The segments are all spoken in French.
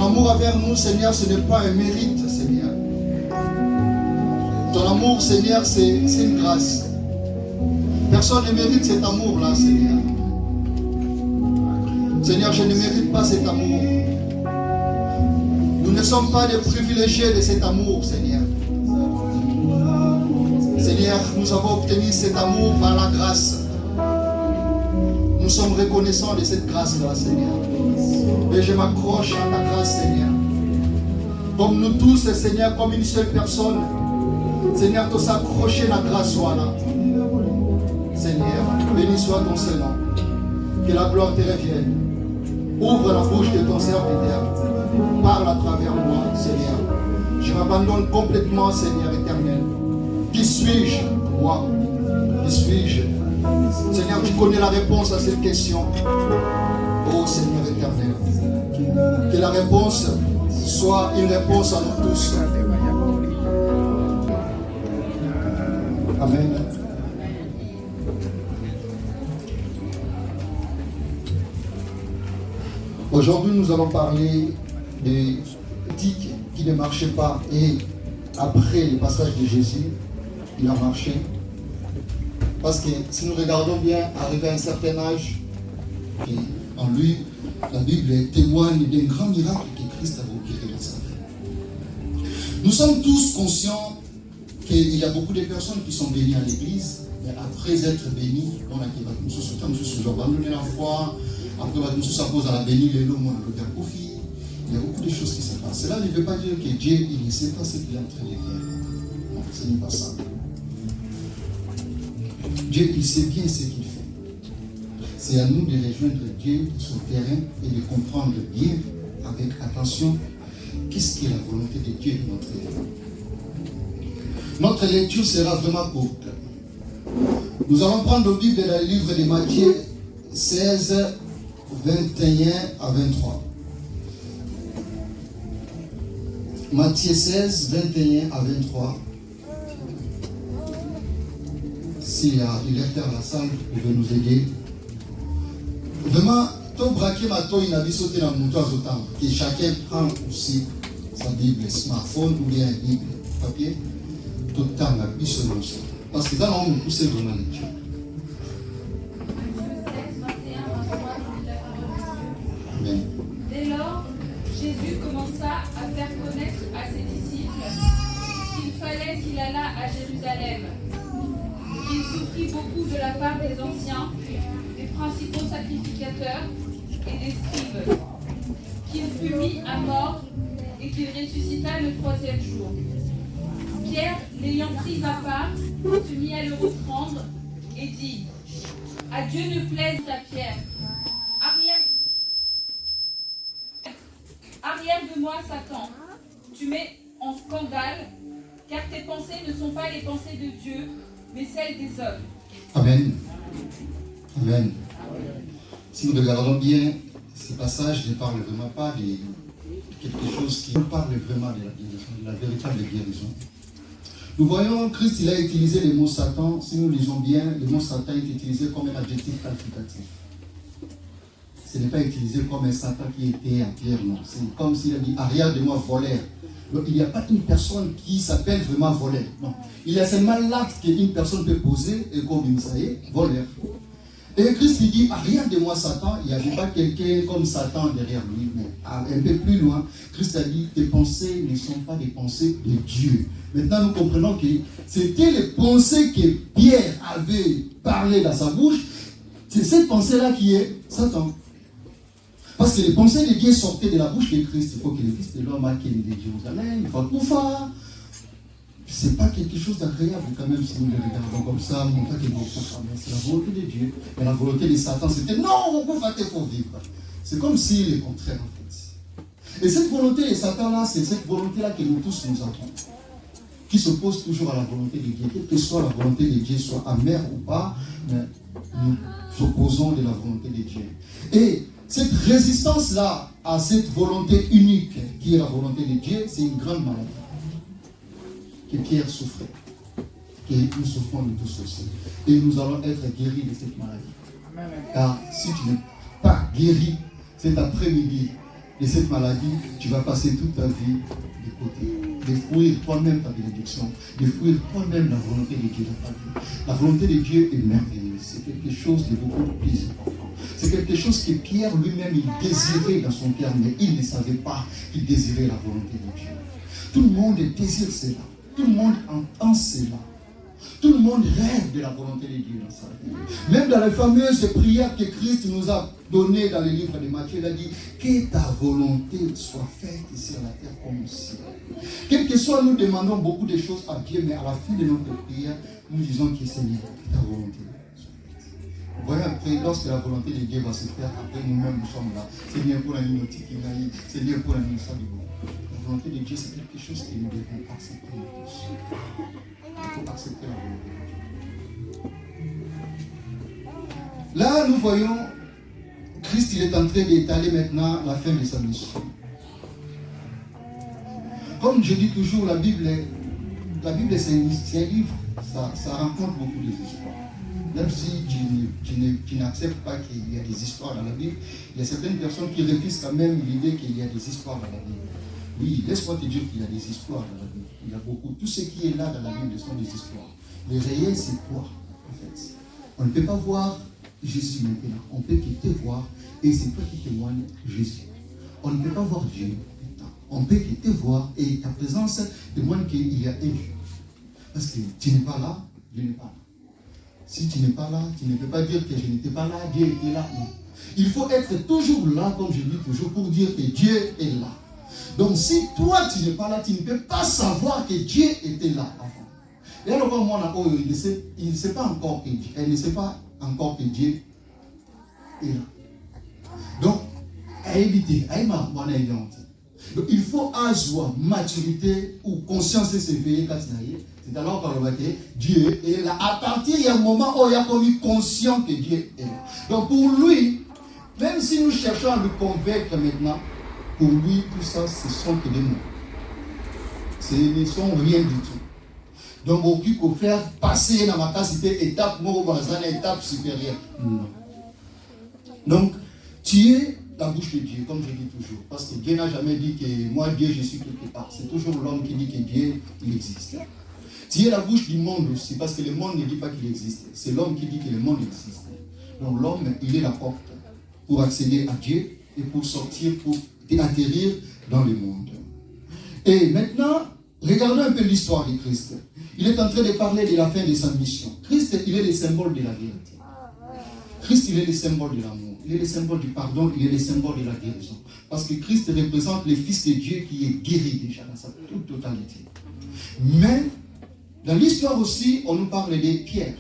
Ton amour envers nous, Seigneur, ce n'est pas un mérite, Seigneur. Ton amour, Seigneur, c'est une grâce. Personne ne mérite cet amour-là, Seigneur. Seigneur, je ne mérite pas cet amour. Nous ne sommes pas des privilégiés de cet amour, Seigneur. Seigneur, nous avons obtenu cet amour par la grâce. Nous sommes reconnaissants de cette grâce-là, Seigneur. Et je m'accroche à ta grâce, Seigneur. Comme nous tous, Seigneur, comme une seule personne. Seigneur, tu s'accrocher à la grâce soit là. Seigneur, béni soit ton Seigneur. Que la gloire te revienne. Ouvre la bouche de ton serviteur. Parle à travers moi, Seigneur. Je m'abandonne complètement, Seigneur éternel. Qui suis-je, moi? Qui suis-je? Seigneur, tu connais la réponse à cette question. Oh Seigneur éternel. Que la réponse soit une réponse à nous tous. Amen. Aujourd'hui, nous allons parler des éthiques qui ne marchaient pas. Et après le passage de Jésus, il a marché. Parce que si nous regardons bien, arrivé à un certain âge, et en lui, la Bible témoigne d'un grand miracle que Christ a opéré dans sa vie. Nous sommes tous conscients qu'il y a beaucoup de personnes qui sont bénies à l'église, mais après être bénies, on a qui va nous soutenir, abandonner la foi, après nous s'oppose à la bénie, les lots, il y a beaucoup de choses qui se passent. Cela ne veut pas dire que Dieu, il ne sait pas ce qu'il est en train de faire. Non, ce n'est pas ça. Dieu, il sait bien ce qu'il fait. C'est à nous de rejoindre Dieu sur le terrain et de comprendre bien, avec attention, qu'est-ce qui est la volonté de Dieu dans notre vie. Notre lecture sera vraiment courte. Nous allons prendre le Bible dans le livre de Matthieu 16, 21 à 23. Matthieu 16, 21 à 23. S'il y a un lecteur à la salle, vous pouvez nous aider. Vraiment, tout braquer ma toile, il a dit sauter dans mon toit autant. Que chacun prend aussi sa Bible, smartphone ou bien une Bible, papier, tout le temps, la Bible selon ça. Parce que dans le monde, c'est vraiment lecture. Amen. Dès lors, Jésus commença à faire connaître à ses disciples qu'il fallait qu'il allât à Jérusalem, qu'il souffrit beaucoup de la part des anciens, des principaux sacrificateurs et des scribes, qu'il fut mis à mort et qu'il ressuscita le troisième jour. Pierre, l'ayant pris à part, se mit à le reprendre et dit: à Dieu ne plaise à Pierre. Arrière de moi, Satan, tu mets en scandale, car tes pensées ne sont pas les pensées de Dieu, mais celles des hommes. Amen. Amen. Si nous regardons bien, ce passage ne parle vraiment pas de quelque chose qui parle vraiment de la véritable guérison. Nous voyons Christ, il a utilisé le mot Satan. Si nous lisons bien, le mot Satan est utilisé comme un adjectif qualificatif. Ce n'est pas utilisé comme un Satan qui était en pierre, non. C'est comme s'il a dit arrière de moi, voleur. Donc, il n'y a pas une personne qui s'appelle vraiment voleur. Non. Il y a seulement l'acte qu'une personne peut poser et comme il s'agit, voleur. Et Christ il dit arrière de moi, Satan. Il n'y avait pas quelqu'un comme Satan derrière lui, mais un peu plus loin, Christ a dit tes pensées ne sont pas des pensées de Dieu. Maintenant, nous comprenons que c'était les pensées que Pierre avait parlé dans sa bouche. C'est cette pensée-là qui est Satan. Parce que les pensées de Dieu sortaient de la bouche de Christ. Il faut que le Fils de l'homme accueille de Jérusalem, il faut tout faire. Ce n'est pas quelque chose d'agréable quand même si nous le regardons comme ça. On pas que c'est la volonté de Dieu. Mais la volonté de Satan, c'était non, vous faites pour vivre. C'est comme si le contraire en fait. Et cette volonté de Satan-là, c'est cette volonté-là que nous tous nous avons. Qui s'oppose toujours à la volonté de Dieu. Quelle que soit la volonté de Dieu, soit amère ou pas, mais nous s'opposons de la volonté de Dieu. Et cette résistance-là à cette volonté unique qui est la volonté de Dieu, c'est une grande maladie que Pierre souffrait, que nous souffrons de tous aussi. Et nous allons être guéris de cette maladie. Car si tu n'es pas guéri cet après-midi, de cette maladie, tu vas passer toute ta vie de côté. De fouiller toi-même ta bénédiction, de fouiller toi-même la volonté de Dieu dans ta vie. La volonté de Dieu est merveilleuse. C'est quelque chose de beaucoup plus important. C'est quelque chose que Pierre lui-même, il désirait dans son cœur, mais il ne savait pas qu'il désirait la volonté de Dieu. Tout le monde désire cela. Tout le monde entend cela. Tout le monde rêve de la volonté de Dieu dans sa vie. Même dans les fameuses prières que Christ nous a données dans le livre de Matthieu, il a dit que ta volonté soit faite sur la terre comme au ciel. Quel que soit, nous demandons beaucoup de choses à Dieu, mais à la fin de notre prière, nous disons que Seigneur, que ta volonté soit faite. Vous voyez, après, lorsque la volonté de Dieu va se faire, après nous-mêmes nous sommes là. Seigneur, pour la minute qui n'aille, Seigneur, pour la minute ça du bon. La volonté de Dieu, c'est quelque chose que nous devons accepter tous. Il faut accepter la volonté de Dieu. Là, nous voyons, Christ, il est en train d'étaler maintenant la fin de sa mission. Comme je dis toujours, la Bible c'est un livre, ça rencontre beaucoup d'histoires. Même si tu n'acceptes pas qu'il y a des histoires dans la Bible, il y a certaines personnes qui refusent quand même l'idée qu'il y a des histoires dans la Bible. Oui, laisse-moi te dire qu'il y a des histoires dans la Bible. Il y a beaucoup. Tout ce qui est là dans la Bible sont des histoires. Le réel, c'est quoi, en fait? On ne peut pas voir Jésus maintenant. On peut que te voir et c'est toi qui témoignes Jésus. On ne peut pas voir Dieu maintenant. On peut que te voir et ta présence témoigne qu'il y a un Dieu. Parce que tu n'es pas là, Dieu n'est pas là. Si tu n'es pas là, tu ne peux pas dire que je n'étais pas là, Dieu était là. Non. Il faut être toujours là, comme je dis toujours, pour dire que Dieu est là. Donc si toi tu n'es pas là, tu ne peux pas savoir que Dieu était là avant. Et alors moi, il ne sait pas encore que Dieu, elle ne sait pas encore que Dieu est là. Donc, à éviter, donc il faut avoir maturité ou conscience de s'éveiller quand il y a. C'est alors qu'on va dire Dieu est là. À partir du moment où il y a comme conscient que Dieu est là. Donc pour lui, même si nous cherchons à le convaincre maintenant, pour lui, tout ça, ce sont que des mots. Ce ne sont rien du tout. Donc, on peut faire passer dans ma capacité étape, étape supérieure. Non. Donc, tu es la bouche de Dieu, comme je dis toujours. Parce que Dieu n'a jamais dit que moi, Dieu, je suis quelque part. C'est toujours l'homme qui dit que Dieu, il existe. Tu es la bouche du monde aussi, parce que le monde ne dit pas qu'il existe. C'est l'homme qui dit que le monde existe. Donc, l'homme, il est la porte pour accéder à Dieu et pour sortir, pour atterrir dans le monde. Et maintenant, regardons un peu l'histoire de Christ. Il est en train de parler de la fin de sa mission. Christ, il est le symbole de la vérité. Christ, il est le symbole de l'amour. Il est le symbole du pardon. Il est le symbole de la guérison. Parce que Christ représente le Fils de Dieu qui est guéri déjà dans sa toute totalité. Mais, dans l'histoire aussi, on nous parle de Pierre.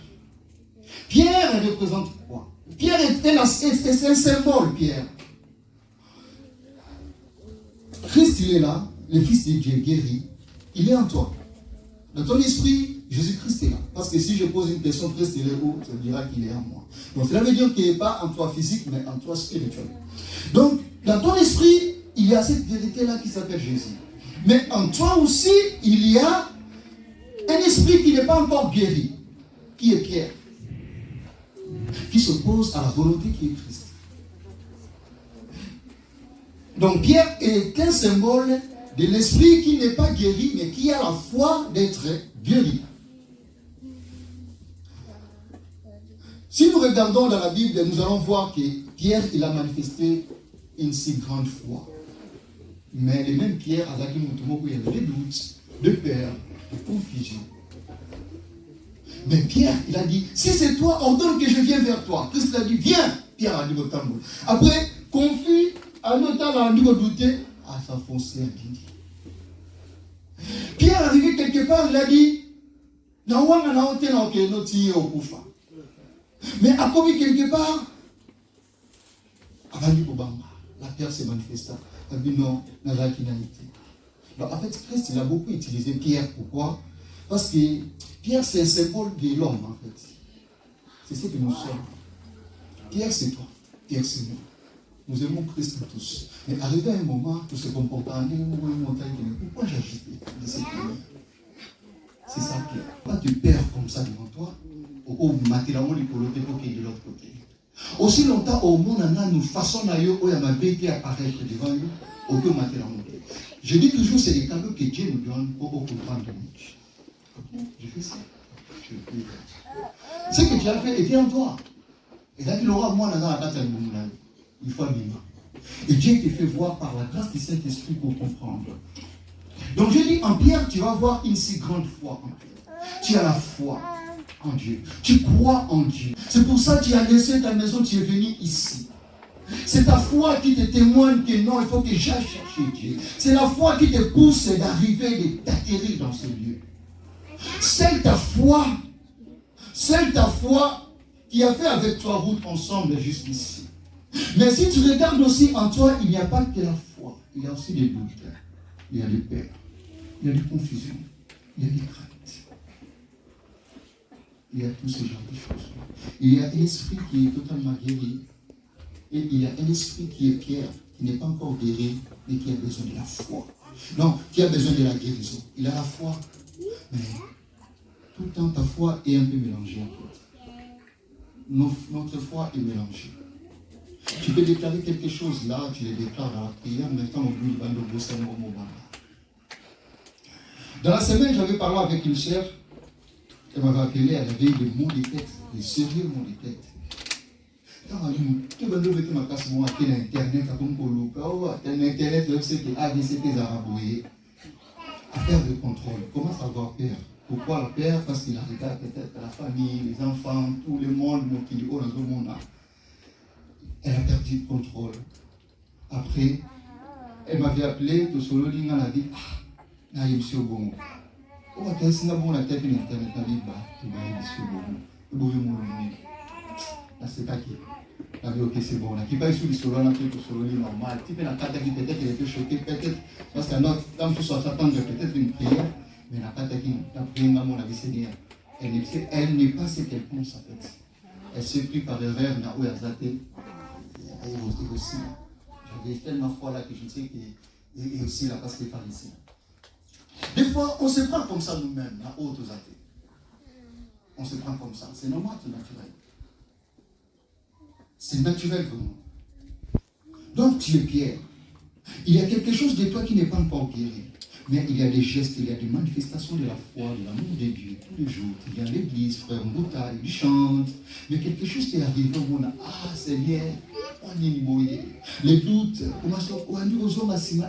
Pierre représente quoi? Pierre est un symbole, Pierre. Christ, il est là, le Fils de Dieu guéri, il est en toi. Dans ton esprit, Jésus-Christ est là. Parce que si je pose une question, Christ il est où? Ça dira qu'il est en moi. Donc cela veut dire qu'il n'est pas en toi physique, mais en toi spirituel. Donc, dans ton esprit, il y a cette vérité-là qui s'appelle Jésus. Mais en toi aussi, il y a un esprit qui n'est pas encore guéri, qui est Pierre, qui s'oppose à la volonté qui est Christ. Donc Pierre est un symbole de l'esprit qui n'est pas guéri, mais qui a la foi d'être guéri. Si nous regardons dans la Bible, nous allons voir que Pierre, il a manifesté une si grande foi. Mais le même Pierre, à laquelle il y avait des doutes, de peur, de confusion. Mais Pierre, il a dit, si c'est toi, ordonne que je vienne vers toi. Christ a dit, viens. Pierre a dit au tambour. Après, confus, à l'autre a dit au douter, ça foncé à dit. Pierre est arrivé quelque part, il a dit, mais à commis quelque part, la Pierre s'est manifestée. Il a dit non, n'a pas été. Donc en fait, Christ, il a beaucoup utilisé Pierre. Pourquoi? Parce que Pierre, c'est un symbole de l'homme, en fait. C'est ce que nous sommes. Pierre, c'est toi. Pierre, c'est nous. Nous aimons Christ tous. Mais arrivé à un moment, tout se comportant en montagne, pourquoi j'agite de cette manière? C'est ça, Pierre. Pas de peur comme ça devant toi, au matériellement du coloté pour qu'il y ait de l'autre côté. Aussi longtemps au monde, nous façon où il y a ma vérité apparaître devant nous, au peu matin. Je dis toujours, c'est des cadeaux que Dieu nous donne pour comprendre. Je fais ça. Ce que tu as fait était en toi. Et là, tu l'auras, moi, dans la bataille, il faut l'aimer. Et Dieu te fait voir par la grâce du Saint-Esprit pour comprendre. Donc je dis, en Pierre, tu vas voir une si grande foi en Pierre. Tu as la foi en Dieu. Tu crois en Dieu. C'est pour ça que tu as laissé ta maison, tu es venu ici. C'est ta foi qui te témoigne que non, il faut que j'aille chercher Dieu. C'est la foi qui te pousse d'arriver, d'atterrir dans ce lieu. C'est ta foi qui a fait avec toi route ensemble jusqu'ici. Mais si tu regardes aussi en toi, il n'y a pas que la foi. Il y a aussi des doutes. Il y a des peurs. Il y a des confusions. Il y a des craintes. Il y a tous ces genres de choses. Il y a un esprit qui est totalement guéri. Et il y a un esprit qui est Pierre, qui n'est pas encore guéri, mais qui a besoin de la foi. Non, qui a besoin de la guérison. Il a la foi, mais tout le temps, ta foi est un peu mélangée. Notre foi est mélangée. Tu peux déclarer quelque chose là, tu le déclares dans la prière, maintenant on dit dans la semaine, j'avais parlé avec une sœur, elle m'avait appelé, elle avait des mots de tête, des sérieux mots de tête. Quand tu vas nous mettre ma casse, moi, à Internet, à Internet, le FCT, AVCT, Zaraboué, à perdre le contrôle. Comment ça avoir peur? Pourquoi la peur? Parce qu'il a regardé peut-être la famille, les enfants, tout le monde, qui est dans le monde. Elle a perdu le contrôle. Après, elle m'avait appelé, tout solo, elle a dit, ah, il est bon. On va tester la tête de l'Internet, elle a dit, bah, tu vas être bon. Là, c'est pas qui. Elle a dit, ok, c'est bon. Là, qui passe sur le solo, on a fait le solo normal. Tu peux la carte qui peut-être elle était choquée, peut-être, parce qu'à notre temps, tu sois s'attendre peut-être une prière, mais la carte qui a pris un moment, la vie Seigneur. Elle n'est pas ce qu'elle pense, en fait. Elle s'est prise par erreur, là où elle a été. Et aussi, j'avais tellement foi là que je sais que aussi la passe des pharisiens. Des fois, on se prend comme ça nous-mêmes, la haute aux athées. On se prend comme ça. C'est normal, c'est naturel. C'est naturel pour nous. Donc tu es Pierre. Il y a quelque chose de toi qui n'est pas encore guéri. Mais il y a des gestes, il y a des manifestations de la foi, de l'amour de Dieu, tous les jours. Il y a l'église, frère Mbouta, il chante. Mais quelque chose qui est arrivé au monde, ah Seigneur, on est libéré. Les doutes,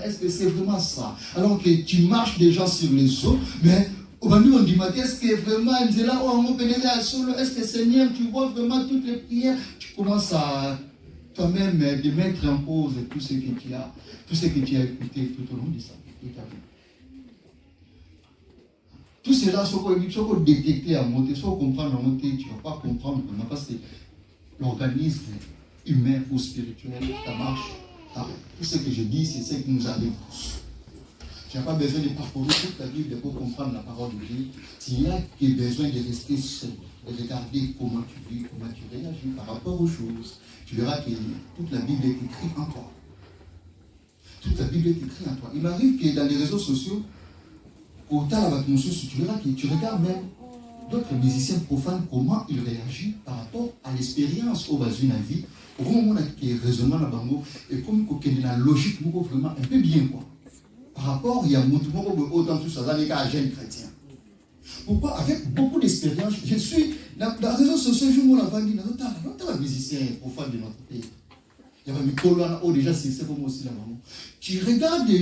est-ce que c'est vraiment ça? Alors que tu marches déjà sur les eaux, mais on dit, est-ce que vraiment, est-ce que Seigneur, tu vois vraiment toutes les prières? Tu commences à toi-même de mettre en pause tout ce que tu as, écouté tout au long de ça, toute ta vie. Tout cela, ce qu'on détecter à monter, soit comprendre à monter, tu ne vas pas comprendre vraiment parce que l'organisme humain ou spirituel, ça marche. Tout ce que je dis, c'est ce que nous avons tous. Tu n'as pas besoin de parcourir toute ta Bible pour comprendre la parole de Dieu. Tu as besoin de rester seul, de regarder comment tu vis, comment tu réagis par rapport aux choses. Tu verras que toute la Bible est écrite en toi. Toute la Bible est écrite en toi. Il m'arrive que dans les réseaux sociaux, autant avec mon souci, tu verras que tu regardes même d'autres musiciens profanes, comment ils réagissent par rapport à l'expérience au bas de la vie, au moment où il y a raisonnement là-bas, et comme il y a une logique vraiment un peu bien, quoi. Par rapport, il y a un mouvement autant tout ça, dans les cas jeunes chrétiens. Pourquoi? Avec beaucoup d'expérience, je suis dans les réseaux sociaux, je me l'avais dit, dans les musiciens profanes de notre pays. Il y avait mes colonnes, déjà c'est comme aussi là-bas. Tu regardes des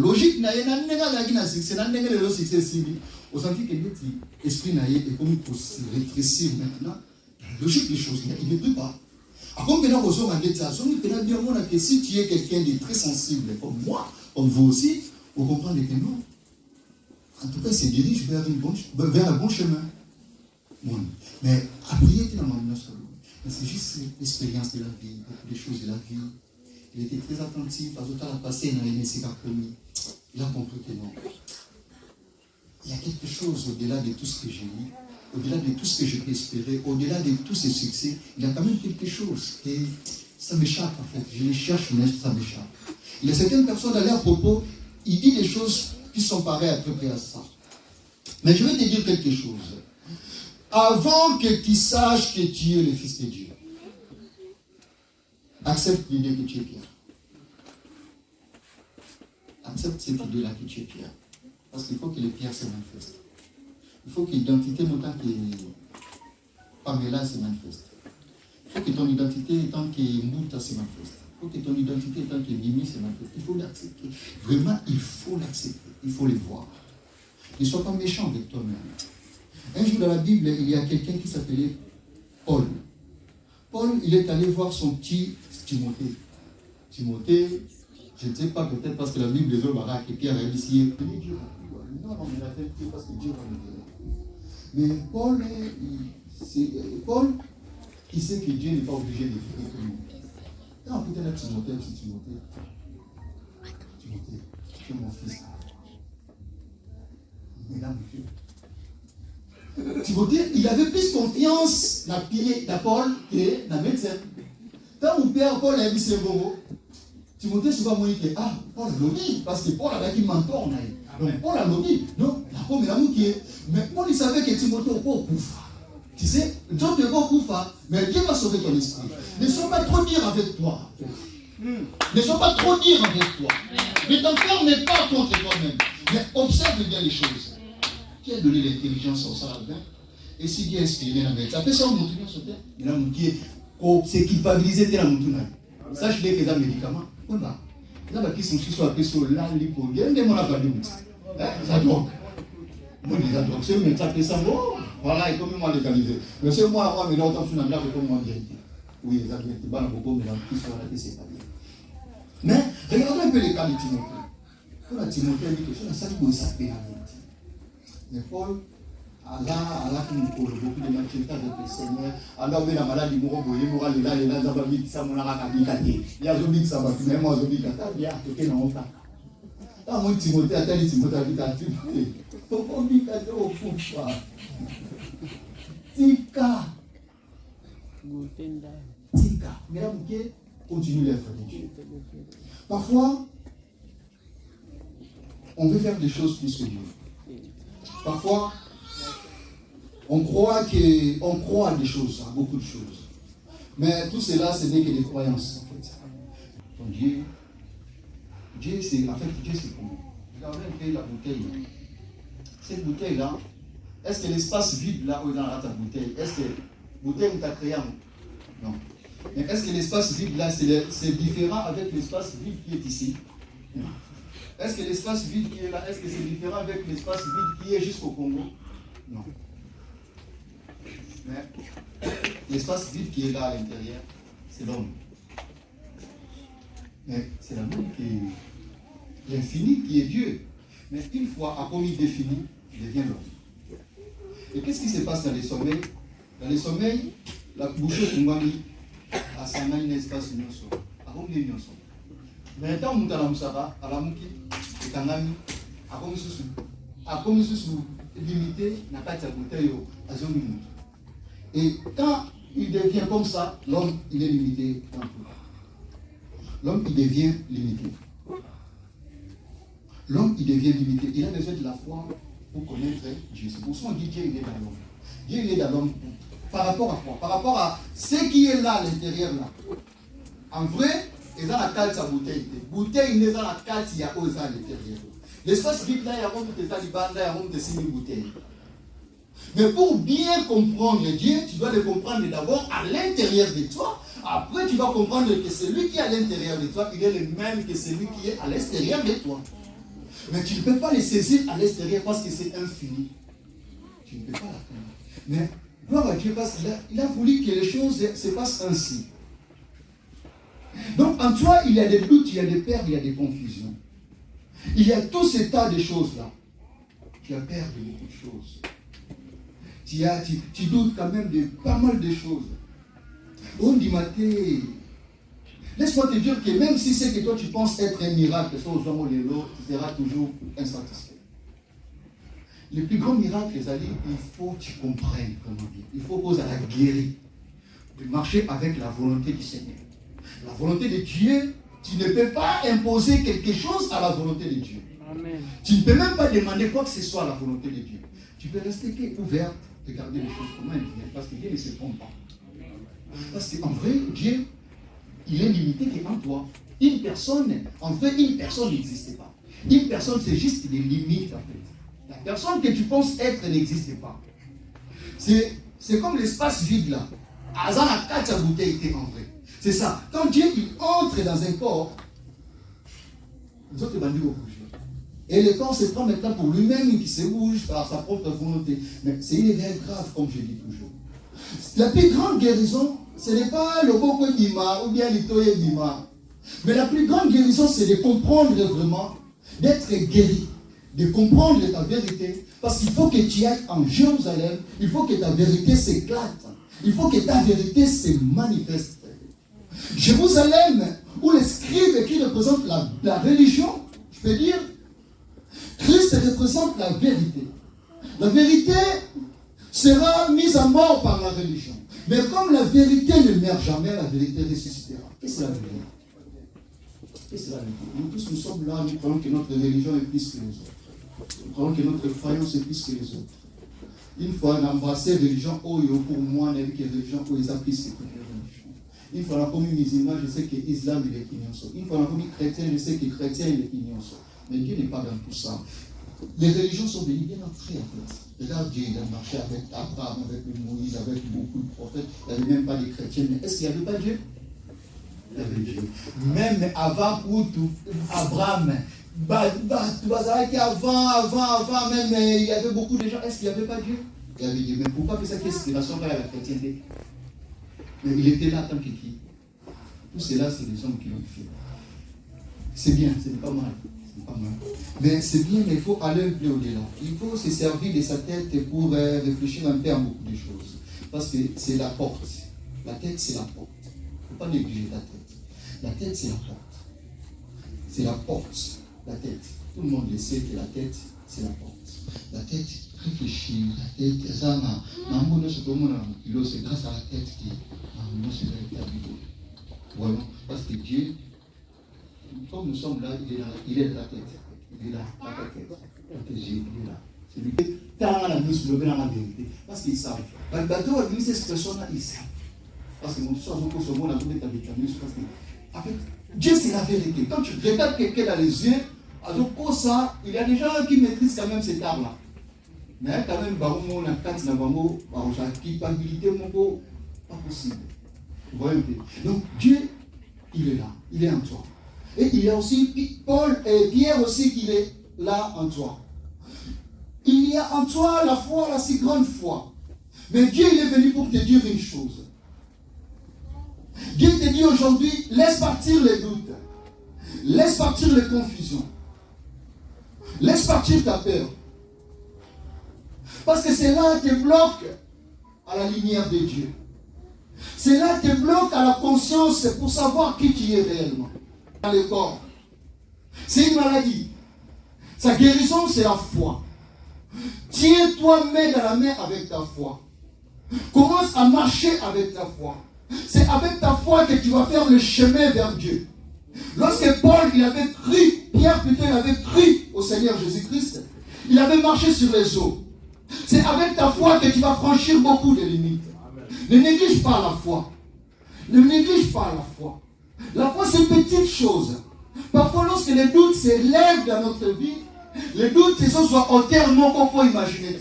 logique, il y a un succès, au sens que l'esprit est comme pour se rétrécir maintenant. La logique des choses, il ne peut pas. Après, maintenant, que si tu es quelqu'un de très sensible comme moi, comme vous aussi, vous comprenez que non. En tout cas, il se dirige vers un bon chemin. Bon. Mais après, il était dans mon salon. C'est juste l'expérience de la vie, beaucoup de choses de la vie. Il était très attentif, à tout à la passé dans les messieurs commis. Il a compris que non. Il y a quelque chose au-delà de tout ce que j'ai lu, au-delà de tout ce que je peux espérer, au-delà de tous ces succès, il y a quand même quelque chose. Et ça m'échappe en fait. Je les cherche, mais ça m'échappe. Il y a certaines personnes à leur propos, il dit des choses qui sont pareilles à peu près à ça. Mais je vais te dire quelque chose. Avant que tu saches que tu es le Fils de Dieu, Accepte l'idée que tu es Pierre. Accepte cette idée-là que tu es Pierre. Parce qu'il faut que les pierres se manifestent. Il faut que l'identité, notamment que Pamela se manifeste. Il faut que ton identité, tant que Mouta se manifeste. Il faut que ton identité, tant que Mimi se manifeste. Il faut l'accepter. Vraiment, il faut l'accepter. Il faut le voir. Ne sois pas méchant avec toi-même. Un jour dans la Bible, il y a quelqu'un qui s'appelait Paul. Paul, il est allé voir son petit Timothée. Timothée, je ne sais pas, peut-être parce que la Bible des hommes baraques et Pierre a ici. Non, mais la tête, parce que Dieu va le dire. Mais Paul, il sait que Dieu n'est pas obligé de faire tout le monde. Quand on peut être Timothée, c'est Timothée. Timothée, tu es mon fils. Mesdames, Timothée, il avait plus confiance dans Paul que dans le médecin. Quand mon père Paul a dit c'est bon, Timothée souvent m'a dit que Paul a lobby, parce que Paul avait qui mentor. Donc Paul a lobby. Non, la pomme est l'amour qui est. Mais Paul il savait que Timothée n'est pas au couvre. Tu sais, Dieu ne peut pas au couvre, mais Dieu va sauver ton esprit. Ne sois pas trop dur avec toi. Ne sois pas trop dur avec toi. Ne t'enferme pas contre toi-même. Mais observe bien les choses. Qui a donné l'intelligence au Saladin? Et si Dieu a inspiré la médecine, après ça, on montre bien sur terre. Il a montré qu'on s'est culpabilisé dans le monde. Sache que les médicaments, on va. Là, qui sont sur la question là, les problèmes, on a pas de ça drogue. Moi, les drogues, c'est le médecin qui s'en va. Voilà, et comme moi légalisé. Mais c'est moi, mais là, autant que je n'ai comme moi vérité. Oui, les agréés, c'est pas beaucoup, mais là, qui sont là, c'est pas bien. Mais, regardons un peu les cas de Timothée. Quand Timothée dit que ça, c'est ça qui est la vérité. Mais Paul, Allah qui nous colle beaucoup de maturité avec le Seigneur, Allah ouvre la maladie, il mourra là, Zababik, ça, mon araka, il y a Zobik, ça va, mais moi, Zobik, il y a quelqu'un dans mon temps. Quand moi, Timothée, a dit Timothée, Timothée, pourquoi on dit qu'il y a au fond, Tika. Mais là, continue l'œuvre de Dieu. Parfois, on veut faire des choses plus que Dieu. Parfois, on croit à des choses, à beaucoup de choses. Mais tout cela, ce n'est que des croyances, en fait. Donc Dieu, c'est comment? Regardez un peu la bouteille. Cette bouteille-là, est-ce que l'espace vide là où il y a ta bouteille, est-ce que la bouteille t'a créé? Non. Mais est-ce que l'espace vide là, c'est différent avec l'espace vide qui est ici? Non. Est-ce que l'espace vide qui est là, est-ce que c'est différent avec l'espace vide qui est jusqu'au Congo? Non. Mais l'espace vide qui est là à l'intérieur, c'est l'homme. Mais c'est l'amour qui est l'infini, qui est Dieu. Mais une fois, à comme il définit, il devient l'homme. Et qu'est-ce qui se passe dans les sommeils? Dans les sommeils, la bouche Kumbani a un espace nyonso. A comme les nyonso. Mais tant que nous Moussara, à la Mouki, et Kangami, a comme sous limité, n'a pas de bouteille à zone minute. Et quand il devient comme ça, l'homme, il est limité dans tout. L'homme, il devient limité. L'homme, il devient limité. Il a besoin de la foi pour connaître Dieu. C'est pour ça qu'on dit Dieu, il est dans l'homme. Dieu, il est dans l'homme. Par rapport à quoi? Par rapport à ce qui est là à l'intérieur là. En vrai, il y a la carte à bouteille. Bouteille, il y a la carte, il y a aux à l'intérieur. L'espace vide là, il y a un des talibans, il y a un des 6 000 bouteilles. Mais pour bien comprendre Dieu, tu dois le comprendre d'abord à l'intérieur de toi. Après, tu vas comprendre que celui qui est à l'intérieur de toi, il est le même que celui qui est à l'extérieur de toi. Mais tu ne peux pas le saisir à l'extérieur parce que c'est infini. Tu ne peux pas l'atteindre. Mais gloire à Dieu parce qu'il a voulu que les choses se passent ainsi. Donc en toi, il y a des doutes, il y a des pertes, il y a des confusions. Il y a tout ce tas de choses-là. Tu as peur de beaucoup de choses. Tu doutes quand même de pas mal de choses. On dit, Mathé, laisse-moi te dire que même si c'est que toi tu penses être un miracle, tu seras toujours insatisfait. Le plus grand miracle, les amis, il faut que tu comprennes comment dire. Il faut qu'on la guérir. De marcher avec la volonté du Seigneur. La volonté de Dieu, tu ne peux pas imposer quelque chose à la volonté de Dieu. Amen. Tu ne peux même pas demander quoi que ce soit à la volonté de Dieu. Tu peux rester ouvert, regarder les choses comment elles viennent, parce que Dieu ne se trompe pas. Parce qu'en vrai, Dieu, il est limité qu'en toi. Une personne, en fait, une personne n'existe pas. Une personne, c'est juste des limites, en fait. La personne que tu penses être n'existe pas. C'est comme l'espace vide là. Azan a 4 bouteilles en vrai. C'est ça. Quand Dieu il entre dans un corps, les autres bandits vont bouger. Et le corps se prend maintenant pour lui-même qui se bouge par sa propre volonté. Mais c'est une erreur grave, comme je dis toujours. La plus grande guérison, ce n'est pas le Boko Dima ou bien l'Itoye Dima. Mais la plus grande guérison, c'est de comprendre vraiment, d'être guéri, de comprendre ta vérité. Parce qu'il faut que tu ailles en Jérusalem, il faut que ta vérité s'éclate, il faut que ta vérité se manifeste. Jérusalem, où les scribes qui représentent la religion, je peux dire, Christ représente la vérité. La vérité sera mise à mort par la religion. Mais comme la vérité ne meurt jamais, la vérité ressuscitera. Qu'est-ce que c'est la vérité? Qu'est-ce que c'est la vérité? Nous tous, nous sommes là, nous croyons que notre religion est plus que les autres. Nous croyons que notre croyance est plus que les autres. Une fois, on a embrassé la religion, pour moi, on a vu que la religion, ils ont plus que toutes les religions. Une fois, on a commis musulman, je sais que l'islam, il est ignorant. Une fois, on a commis chrétien, je sais que chrétien, il est ignorant. Mais Dieu n'est pas dans tout ça. Les religions sont venues bien après, en fait. Regarde Dieu, il a marché avec Abraham, avec Moïse, avec beaucoup de prophètes. Il n'y avait même pas de chrétiens. Mais est-ce qu'il n'y avait pas Dieu? Il y avait Dieu. Même avant Abraham, avant, même il y avait beaucoup de gens. Est-ce qu'il n'y avait pas Dieu? Il y avait Dieu. Mais pourquoi que cette inspiration par la chrétienté? Mais il était là tant que qui? Tout cela, c'est les hommes qui l'ont fait. C'est bien, c'est pas mal. Mais c'est bien, mais il faut aller un peu au-delà. Il faut se servir de sa tête pour réfléchir un peu à beaucoup de choses. Parce que c'est la porte. La tête, c'est la porte. Il ne faut pas négliger la tête. La tête, c'est la porte. C'est la porte. La tête. Tout le monde le sait que la tête, c'est la porte. La tête, réfléchir. La tête, c'est grâce à la tête que se rétablit. Voilà. Parce que Dieu, comme nous sommes là, il est de la tête. Il est là, la tête. Il est là. C'est lui qui est la vérité. Parce qu'ils savent. Le bateau a mis cette expression-là, ils savent. Parce que mon soir, je pense que en fait, Dieu, c'est la vérité. Quand tu regardes quelqu'un dans les yeux, il y a des gens qui maîtrisent quand même cet art-là. Mais quand même, on a quatre nabango, la culpabilité, pas possible. Vous voyez un peu. Donc, Dieu, il est là. Il est en toi. Et il y a aussi Paul et Pierre aussi qui est là en toi. Il y a en toi la foi, la si grande foi. Mais Dieu il est venu pour te dire une chose. Dieu te dit aujourd'hui, laisse partir les doutes. Laisse partir les confusions. Laisse partir ta peur. Parce que c'est là que tu bloques à la lumière de Dieu. C'est là que tu bloques à la conscience pour savoir qui tu es réellement. Dans le corps. C'est une maladie. Sa guérison, c'est la foi. Tiens-toi main dans la main avec ta foi. Commence à marcher avec ta foi. C'est avec ta foi que tu vas faire le chemin vers Dieu. Lorsque Paul, il avait cru, Pierre plutôt, il avait cru au Seigneur Jésus-Christ, il avait marché sur les eaux. C'est avec ta foi que tu vas franchir beaucoup de limites. Ne néglige pas la foi. Ne néglige pas la foi. La foi, c'est une petite chose. Parfois, lorsque les doutes s'élèvent dans notre vie, les doutes, ils sont soit entièrement qu'on peut imaginer.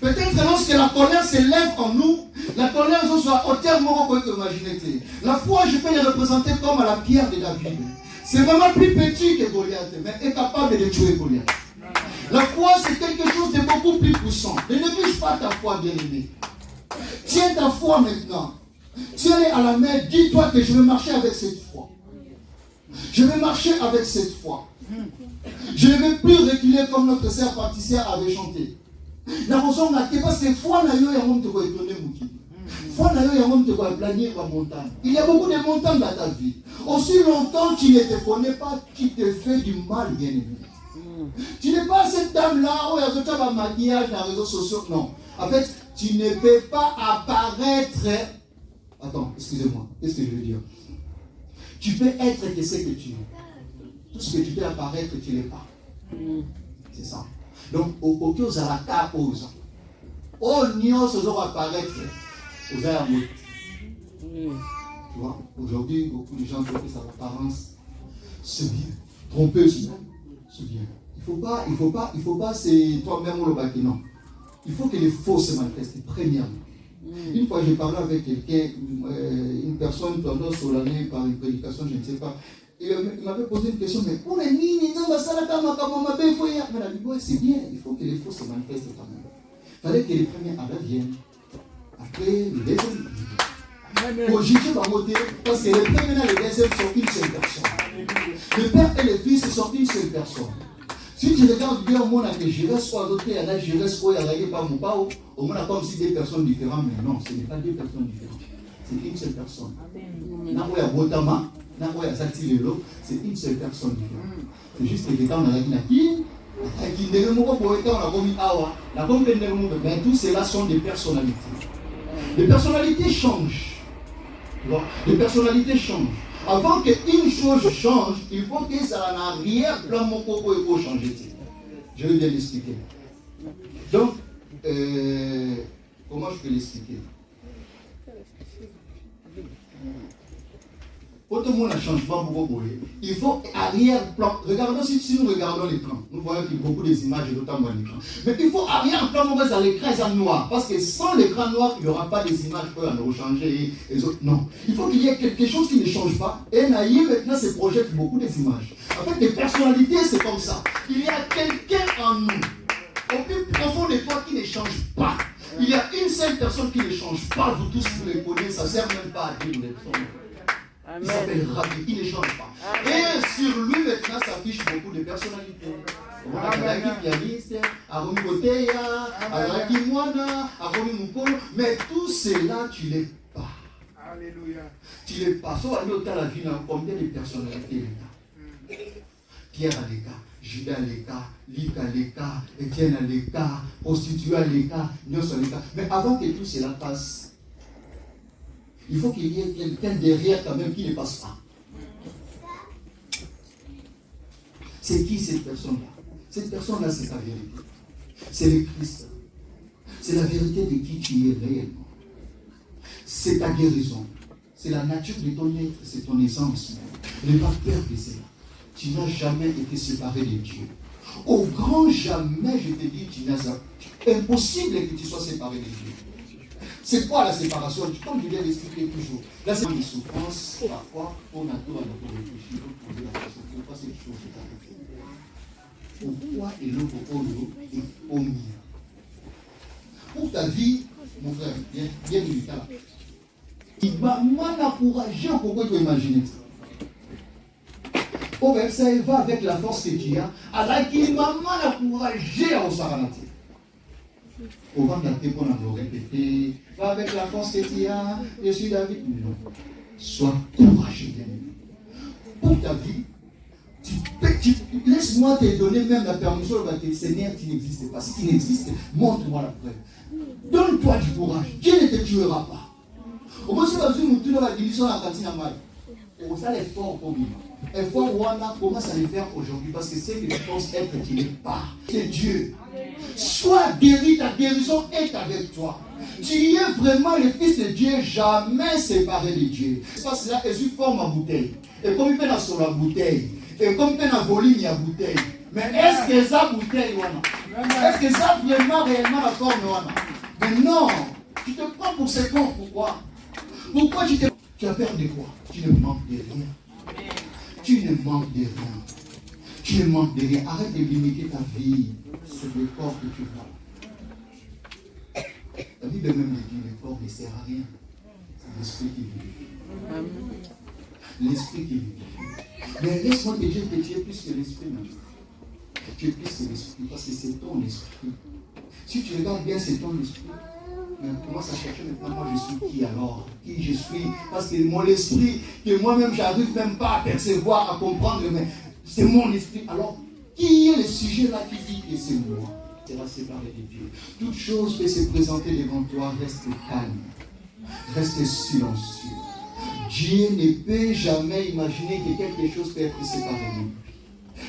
Peut-être lorsque la colère s'élève en nous, la colère soit entièrement qu'on peut imaginer. La foi, je peux les représenter comme à la pierre de David. C'est vraiment plus petit que Goliath, mais est capable de tuer Goliath. La foi, c'est quelque chose de beaucoup plus puissant. Ne néglige pas ta foi, bien-aimé. Tiens ta foi maintenant. Tiens-les à la main. Dis-toi que je vais marcher avec cette foi. Je vais marcher avec cette foi. Je ne vais plus reculer comme notre sœur pâtissière avait chanté. Parce que foi n'a eu un monde de étonner Mouki. Foi n'a eu un monde de planir la montagne. Il y a beaucoup de montagnes dans ta vie. Aussi longtemps tu ne te connais pas, qui te fait du mal, bien aimé. Tu n'es pas cette dame-là où il y a un maquillage dans les réseaux sociaux. Non. En fait, tu ne peux pas apparaître. Attends, excusez-moi. Qu'est-ce que je veux dire? Tu peux être que ce que tu es. Tout ce que tu peux apparaître, tu n'es pas. C'est ça. Donc, au cas où ça va t'apposer. Au niveau où ça va apparaître, vous allez Tu vois, aujourd'hui, beaucoup de gens trouvent que sa apparence, c'est bien. Trompeuse même, c'est bien. Il faut pas, c'est toi-même ou le bâti, non. Il faut que les faux se manifestent, premièrement. Une fois, j'ai parlé avec quelqu'un, une personne, pendant sur l'année, par une prédication, je ne sais pas. Et il m'avait posé une question, mais pour les mines, c'est bien, il faut que les faux se manifestent quand même. Il fallait que les premiers viennent. Après, les deuxièmes. Pour juger ma beauté, parce que les premiers et les deuxièmes sont une seule personne. Le père et le fils sont une seule personne. Si tu regardes bien au monde, je reste quoi d'autre, je reste quoi, il n'y a pas mon pao, au monde, comme si deux personnes différentes, mais non, ce n'est pas deux personnes différentes. C'est une seule personne. C'est une seule personne différente. C'est juste que quand on a dit, mais tout cela sont des personnalités. Les personnalités changent. Les personnalités changent. Avant qu'une chose change, il faut que ça en arrière-plan mon propos et pour changer. Je vais bien l'expliquer. Donc, comment je peux l'expliquer? Pour tout le monde, un changement beaucoup. Il faut arrière-plan. Regardons, si nous regardons l'écran, nous voyons qu'il y a beaucoup d'images, notamment l'écran. Mais il faut arrière-plan, on va dans l'écran noir. Parce que sans l'écran noir, il n'y aura pas des images qui vont changer les autres. Non. Il faut qu'il y ait quelque chose qui ne change pas. Et Naïe, maintenant, se projette beaucoup des images. En fait, les personnalités, c'est comme ça. Il y a quelqu'un en nous, au plus profond de toi, qui ne change pas. Il y a une seule personne qui ne change pas. Vous tous, vous les connaissez, ça ne sert même pas à dire les personnes. Il s'appelle Rabbi, il ne change pas. Et sur lui maintenant s'affiche beaucoup de personnalités. Araki pianiste, Aromi Boteya, Araki Mwana, Aromi Mukolo, mais tout cela, tu ne l'es pas. Alléluia. Tu ne l'es pas. Soit on a la vie, combien de personnalités il y a? Pierre a les cas, Judas a les cas, Lika a les cas, Étienne a les cas, prostituée a les cas, Nios a les cas. Mais avant que tout cela passe, il faut qu'il y ait quelqu'un derrière quand même qui ne passe pas. C'est qui cette personne-là? Cette personne-là, c'est ta vérité. C'est le Christ. C'est la vérité de qui tu es réellement. C'est ta guérison. C'est la nature de ton être, c'est ton essence. Ne pas peur de cela. Tu n'as jamais été séparé de Dieu. Au grand jamais, je te dis, tu n'as impossible que tu sois séparé de Dieu. C'est quoi la séparation? Comme je viens d'expliquer toujours. Là, c'est une souffrance, parfois, on a tout à notre réfléchir, pour poser la question, pourquoi cette chose est arrivée? Pourquoi est l'autre est omis? Pour ta vie, mon frère, bien évidemment. Il m'a encouragé, pourquoi tu imagines ça? Au verset, il va avec la force que tu as, alors qu'il m'a encouragé à Osaranati. Au vent d'un thé, on a répété, va avec la force que tu as, je suis David. Non. Sois courageux, bien-aimé. Pour ta vie, laisse-moi te donner même la permission de te Seigneur, tu n'existes pas. Si tu n'existes, montre-moi la preuve. Donne-toi du courage. Dieu ne te tuera pas. Au moins, si tu as vu nous la division à la cantine à mal, on a l'effort pour vivre. Effort, Rwanda commence à le faire aujourd'hui parce que c'est que tu penses être qui n'est pas. C'est Dieu. Sois guéri, ta guérison est avec toi. Tu es vraiment le Fils de Dieu, jamais séparé de Dieu. Parce que là, Jésus forme ma bouteille. Et comme il peut sur la bouteille, et comme il peut la volume, il y a bouteille. Mais est-ce que ça bouteille, est-ce que ça vraiment réellement la forme, mais non, tu te prends pour ce corps, pourquoi? Pourquoi tu as peur de quoi? Tu ne manques de rien. Tu ne manques de rien. Tu ne manques de rien. Arrête de limiter ta vie sur le corps que tu vois. La Bible même dit le corps ne sert à rien. C'est l'esprit qui vit. L'esprit qui vit. Mais laisse-moi te dire que tu es plus que l'esprit. Tu es plus que l'esprit parce que c'est ton esprit. Si tu regardes bien, c'est ton esprit. Mais on commence à chercher maintenant, moi je suis qui alors? Qui je suis? Parce que mon esprit, que moi-même j'arrive même pas à percevoir, à comprendre, mais c'est mon esprit. Alors, qui est le sujet là qui dit que c'est moi? C'est la séparé de Dieu. Toute chose peut se présenter devant toi, reste calme. Reste silencieux. Dieu ne peut jamais imaginer que quelque chose peut être séparé de lui.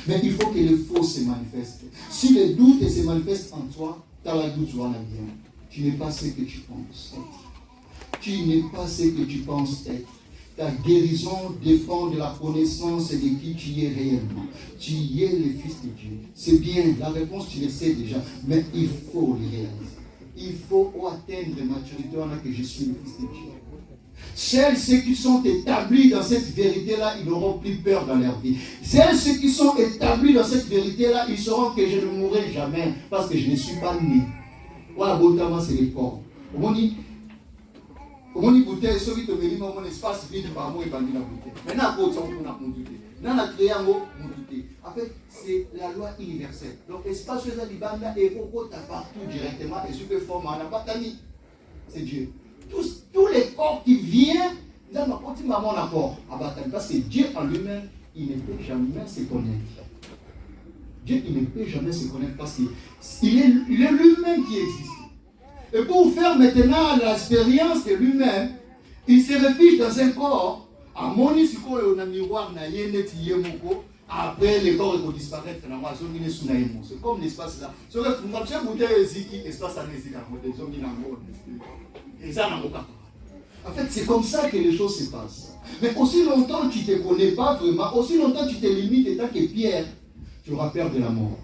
Mais il faut que le faux se manifeste. Si le doute se manifeste en toi, tu as la doute, tu vas la bien. Tu n'es pas ce que tu penses être. Tu n'es pas ce que tu penses être. Ta guérison dépend de la connaissance de qui tu es réellement. Tu es le Fils de Dieu. C'est bien, la réponse tu le sais déjà, mais il faut le réaliser. Il faut atteindre la maturité en que je suis le Fils de Dieu. Seuls ceux qui sont établis dans cette vérité-là, ils n'auront plus peur dans leur vie. Seuls ceux qui sont établis dans cette vérité-là, ils sauront que je ne mourrai jamais parce que je ne suis pas né. Voilà, notamment c'est les corps. On dit bouteille, ceux qui te mettent dans mon espace vide par moi et par la bouteille. Maintenant, on a monté. Dans la triangle, en fait, c'est la loi universelle. Donc, l'espace de la Libanda est partout directement et ce que forme en abatani, c'est Dieu. Tous les corps qui viennent, ils ont un maman d'accord abatani parce que Dieu en lui-même, il ne peut jamais se connaître. Dieu, il ne peut jamais se connaître parce qu'il est lui-même qui existe. Et pour faire maintenant l'expérience de lui-même, il se réfugie dans un corps. À mon ici, on a un miroir, après le corps va disparaître. C'est comme l'espace là. En fait, c'est comme ça que les choses se passent. Mais aussi longtemps que tu ne te connais pas vraiment, aussi longtemps que tu te limites étant que Pierre, tu auras peur de la mort.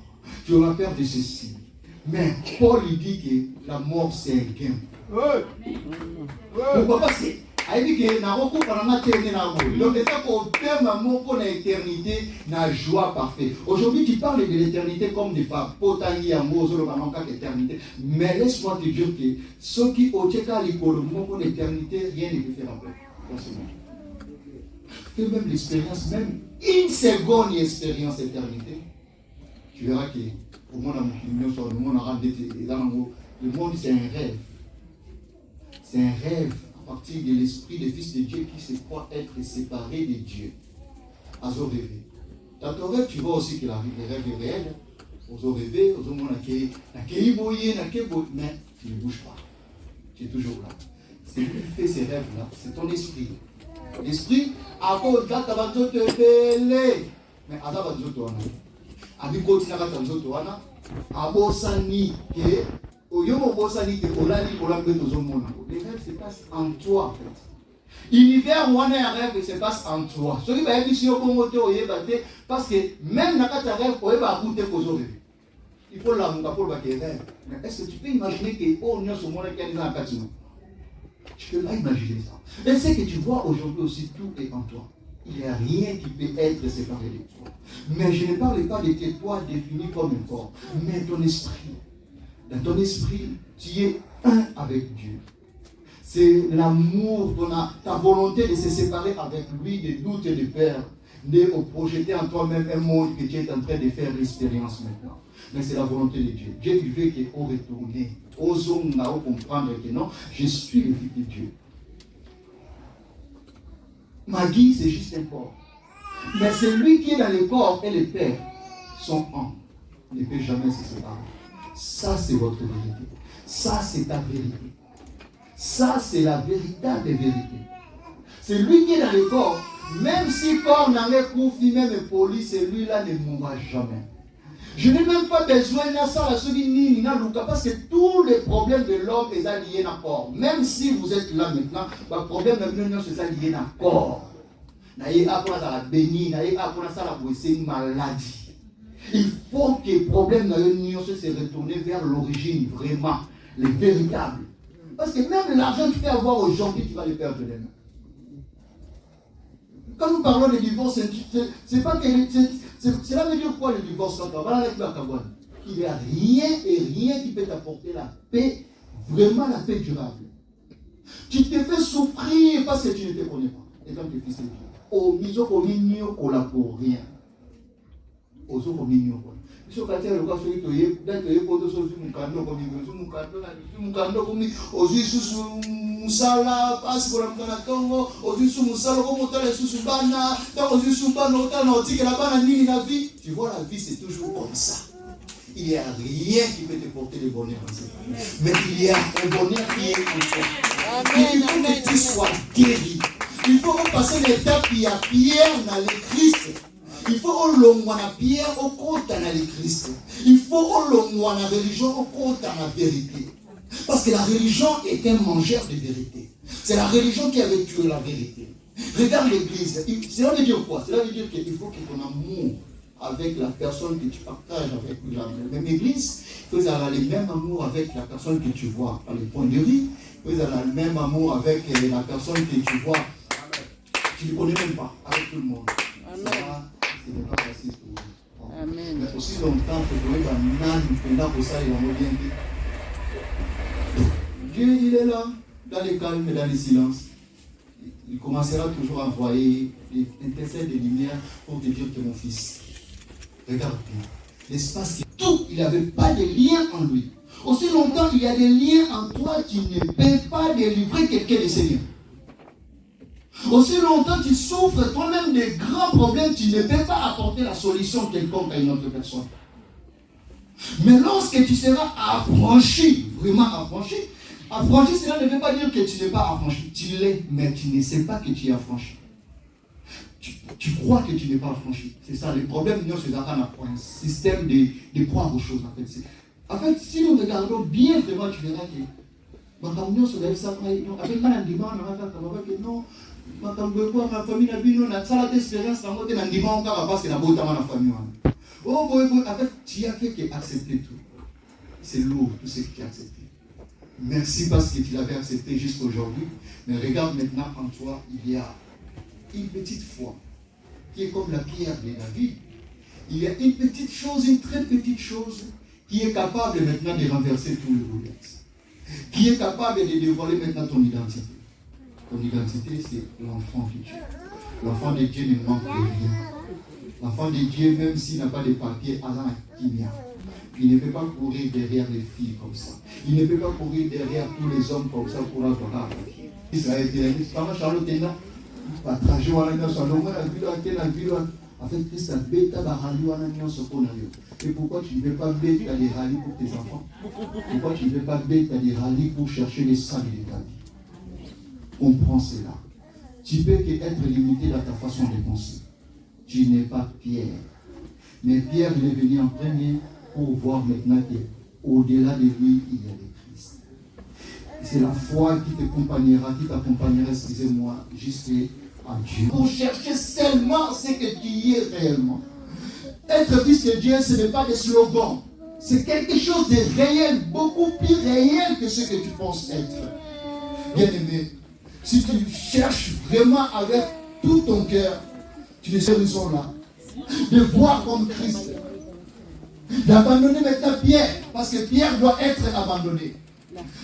Tu auras peur de ceci. Mais Paul lui dit que la mort c'est un gain. Pourquoi? Parce que il dit que donc c'est qu'au terme amour pour l'éternité n'a joie parfaite. Aujourd'hui tu parles de l'éternité comme des femmes potangi amour sur le ballon qu'à l'éternité. Mais laisse-moi te dire que ceux qui au tchèque pour l'éternité rien ne peut faire après. Fais même l'expérience, même une seconde expérience d'éternité. Tu verras que pour moi, le monde c'est un rêve. C'est un rêve à partir de l'esprit des fils de Dieu qui se croit être séparé de Dieu. À zo rêver. Dans ton rêve, tu vois aussi que le rêve est réel. Aux rêver, aux hommes mais tu ne bouges pas. Tu es toujours là. C'est lui qui fait ces rêves-là. C'est ton esprit. L'esprit, à cause de mais à la abiko tina kata nzoto wana abosani ke oyomo bosani ke olali olambe tozomona. Les rêves se passent en toi en fait. Univers wana ya rêve se passe en toi. Soki ba yebi si okongo te oyeba te parce que même na kata rêve oyeba akute kozo rêve. Il faut la muka pour ba ke rêve. Mais est-ce que tu peux imaginer que oh nyoso mona ke na kati no? Tu peux pas imaginer ça. Et ce que tu vois aujourd'hui aussi, tout est en toi. Il n'y a rien qui peut être séparé de toi. Mais je ne parle pas de tes toi définis comme un corps, mais ton esprit. Dans ton esprit, tu es un avec Dieu. C'est l'amour, ta volonté de se séparer avec lui, de doute et de peur, de projeter en toi-même un monde que tu es en train de faire l'expérience maintenant. Mais c'est la volonté de Dieu. Dieu veut qu'on retourne. Osons comprendre que non, je suis le fils de Dieu. Maggie, c'est juste un corps. Mais celui qui est dans le corps et le Père sont un. Ne peut jamais se séparer. Ça, c'est votre vérité. Ça, c'est ta vérité. Ça, c'est la véritable vérité. Celui qui est dans le corps, même si corps n'a pas confié, même poli, celui-là ne mourra jamais. Je n'ai même pas besoin de ça, parce que tous les problèmes de l'homme sont liés à corps. Même si vous êtes là maintenant, le problème de l'homme est lié à corps. Maladie. Il faut que le problème de l'union se retourne vers l'origine, vraiment, les véritables. Parce que même l'argent que tu peux avoir aujourd'hui, tu vas le perdre demain. Quand nous parlons de divorce, c'est pas que. Cela veut dire quoi le divorce? Il n'y a rien et rien qui peut t'apporter la paix, vraiment la paix durable. Tu te fais souffrir parce que tu ne te connais pas. Et donc tu es fils de Dieu. Au miso pour mignon, on l'a pour rien. Au so pour mignon. So quand tu as le cas sur le dès que pour de choses mu kando comme mu kando comme ozu susu musala passe pour la tongo ozu susu musala comme otale susu bana tant ozu susu bana otale otike la bana nini la vie. Tu vois, la vie c'est toujours comme ça. Il n'y a rien qui peut te porter le bonheur en cette vie. Mais il y a un bonheur qui est en toi. Il faut que tu sois guéri. Il faut passer l'étape qui a Pierre dans le Christ. Il faut que l'on la pierre au compte dans le Christ. Il faut que l'on la religion au compte dans la vérité. Parce que la religion est un mangeur de vérité. C'est la religion qui avait tué la vérité. Regarde l'église. Cela veut dire quoi? Cela veut dire qu'il faut que ton amour avec la personne que tu partages avec la même église, vous avez le même amour avec la personne que tu vois à les points de rue, vous avez le même amour avec la personne que tu vois, tu ne connais même pas, avec tout le monde. Amen. Ça, ce n'est pas facile pour vous. Amen. Mais aussi longtemps que vous avez un âne, pendant que ça, il en revient. Dieu, il est là, dans les calmes et dans les silences. Il commencera toujours à envoyer des étincelles de lumière pour te dire que mon fils, regarde bien, l'espace, tout, il n'avait pas de lien en lui. Aussi longtemps qu'il y a des liens en toi, tu ne peux pas délivrer quelqu'un de ces liens. Aussi longtemps tu souffres toi-même des grands problèmes, tu ne peux pas apporter la solution quelconque à une autre personne. Mais lorsque tu seras affranchi, vraiment affranchi, cela ne veut pas dire que tu n'es pas affranchi. Tu l'es, mais tu ne sais pas que tu es affranchi. Tu crois que tu n'es pas affranchi. C'est ça, le problème, c'est un système de croire aux choses. En fait, si nous regardons bien, vraiment, tu verras que ma famille, avec ma non, ma famille, expérience, en fait, tu as fait qu'accepter tout. C'est lourd, tout ce que tu as accepté. Merci parce que tu l'avais accepté jusqu'à aujourd'hui. Mais regarde maintenant en toi, il y a une petite foi qui est comme la pierre de David. Il y a une petite chose, une très petite chose qui est capable maintenant de renverser tout le boulettes. Qui est capable de dévoiler maintenant ton identité. Ton identité, c'est l'enfant de Dieu. L'enfant de Dieu ne manque de rien. L'enfant de Dieu, même s'il n'a pas de papier, Allah qui a. Il ne peut pas courir derrière les filles comme ça. Il ne peut pas courir derrière tous les hommes comme ça pour avoir Israël. En fait, Christ a bêta barali wana nyonso pona yo. Et pourquoi tu ne veux pas bêta des rallyes pour tes enfants? Pourquoi tu ne veux pas bêta des rallyes pour chercher les sables de ta vie? Comprends cela. Tu peux être limité dans ta façon de penser. Tu n'es pas Pierre. Mais Pierre, il est venu en premier pour voir maintenant qu'au-delà de lui, il y a le Christ. C'est la foi qui t'accompagnera, excusez-moi, jusqu'à Dieu. Pour chercher seulement ce que tu es réellement. Être fils de Dieu, ce n'est pas des slogans. C'est quelque chose de réel, beaucoup plus réel que ce que tu penses être. Bien-aimé, si tu cherches vraiment avec tout ton cœur, tu ne sais où ils sont là. De voir comme Christ. D'abandonner maintenant Pierre, parce que Pierre doit être abandonné.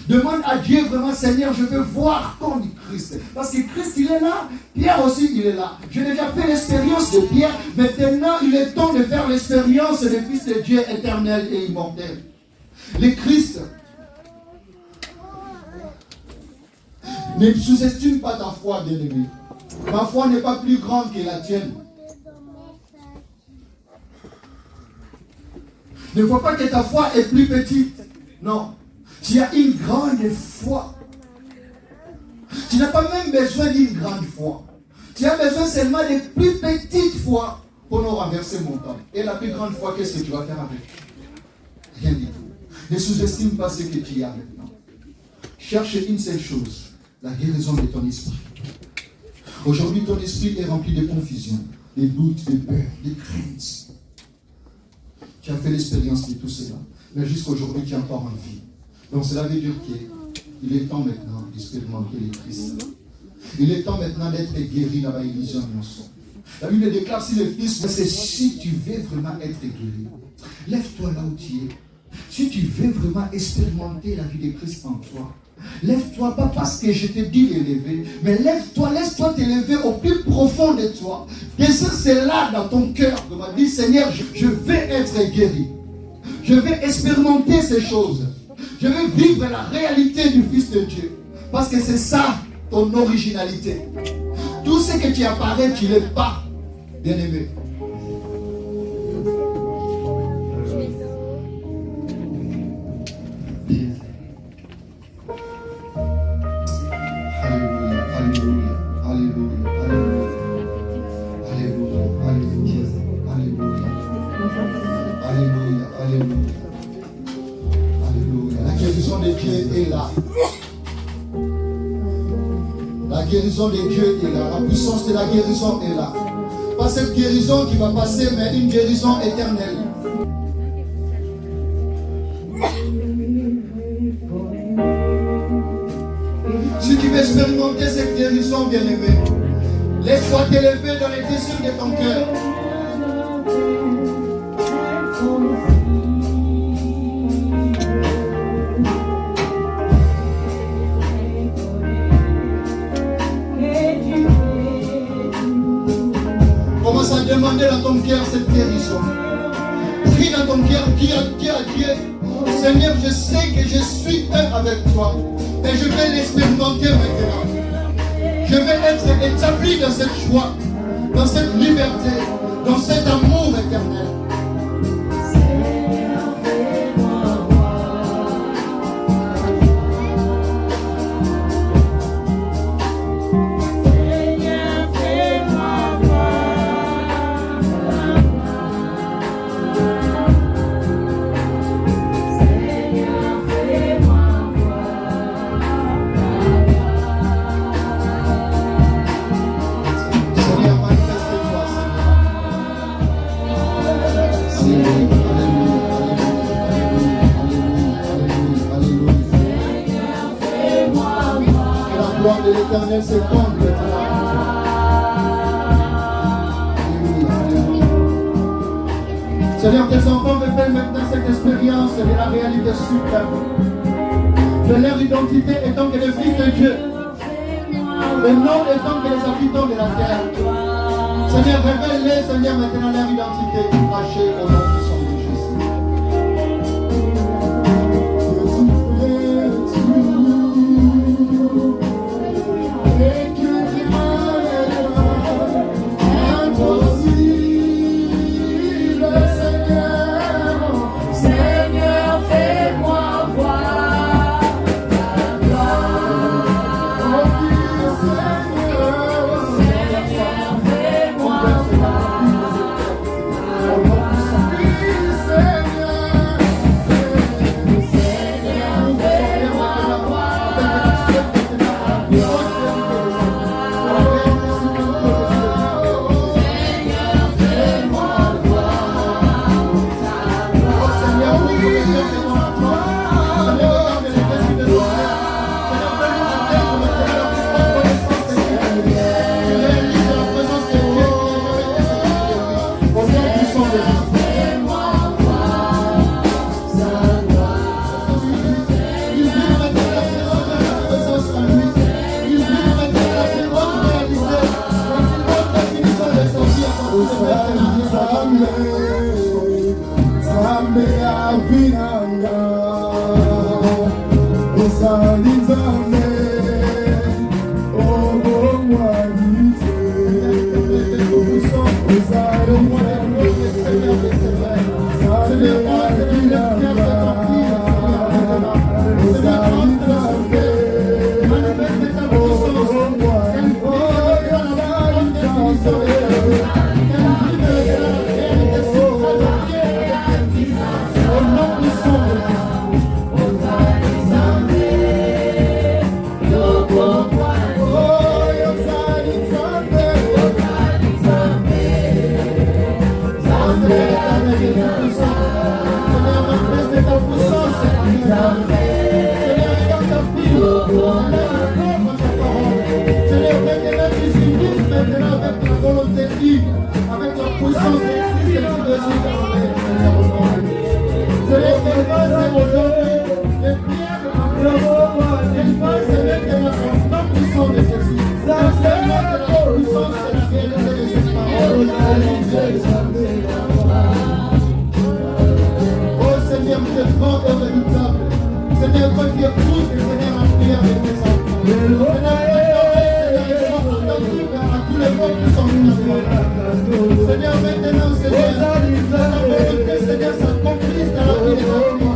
Demande à Dieu vraiment, Seigneur, je veux voir comme Christ. Parce que Christ, il est là. Pierre aussi, il est là. J'ai déjà fait l'expérience de Pierre. Maintenant, il est temps de faire l'expérience du Fils de Dieu éternel et immortel. Le Christ. Ne sous-estime pas ta foi, bien-aimé. Ma foi n'est pas plus grande que la tienne. Ne vois pas que ta foi est plus petite. Non. Tu as une grande foi. Tu n'as pas même besoin d'une grande foi. Tu as besoin seulement de plus petites foi pour nous renverser mon temps. Et la plus grande foi, qu'est-ce que tu vas faire avec? Rien du tout. Ne sous-estime pas ce que tu as maintenant. Cherche une seule chose, la guérison de ton esprit. Aujourd'hui, ton esprit est rempli de confusion, de doutes, de peur, de craintes. Tu as fait l'expérience de tout cela. Mais jusqu'aujourd'hui, tu es encore en vie. Donc cela veut dire qu'il est temps maintenant d'expérimenter les Christ. Il est temps maintenant d'être guéri dans la illusion de nos sons. La Bible déclare si le Fils, c'est si tu veux vraiment être guéri, lève-toi là où tu es. Si tu veux vraiment expérimenter la vie de Christ en toi, lève-toi pas parce que je te dis de lever, mais lève-toi, laisse-toi te lever au plus profond de toi. Désire cela dans ton cœur. Dis Seigneur, je veux être guéri. Je veux expérimenter ces choses. Je veux vivre la réalité du Fils de Dieu. Parce que c'est ça ton originalité. Tout ce que tu apparais, tu ne l'es pas, bien-aimé. guérison de Dieu est là. La puissance de la guérison est là. Pas cette guérison qui va passer, mais une guérison éternelle. Si tu veux expérimenter cette guérison, bien-aimé, laisse-toi t'élever dans les désirs de ton cœur. Commence à demander dans ton cœur cette guérison. Prie dans ton cœur, dis à Dieu, Seigneur, je sais que je suis un avec toi. Et je vais l'expérimenter maintenant. Je vais être établi dans cette joie, dans cette liberté, dans cet amour éternel. De l'Éternel s'étend maintenant. Seigneur, tes enfants veulent maintenant cette expérience de la réalité suprême. De leur identité étant que les fils de Dieu. Le nom étant que les habitants de la terre. Seigneur, révèle-les, Seigneur, maintenant leur identité cachée au nom puissant de Jésus. Seigneur, maintenant, Seigneur, s'accomplisse dans la vie des enfants.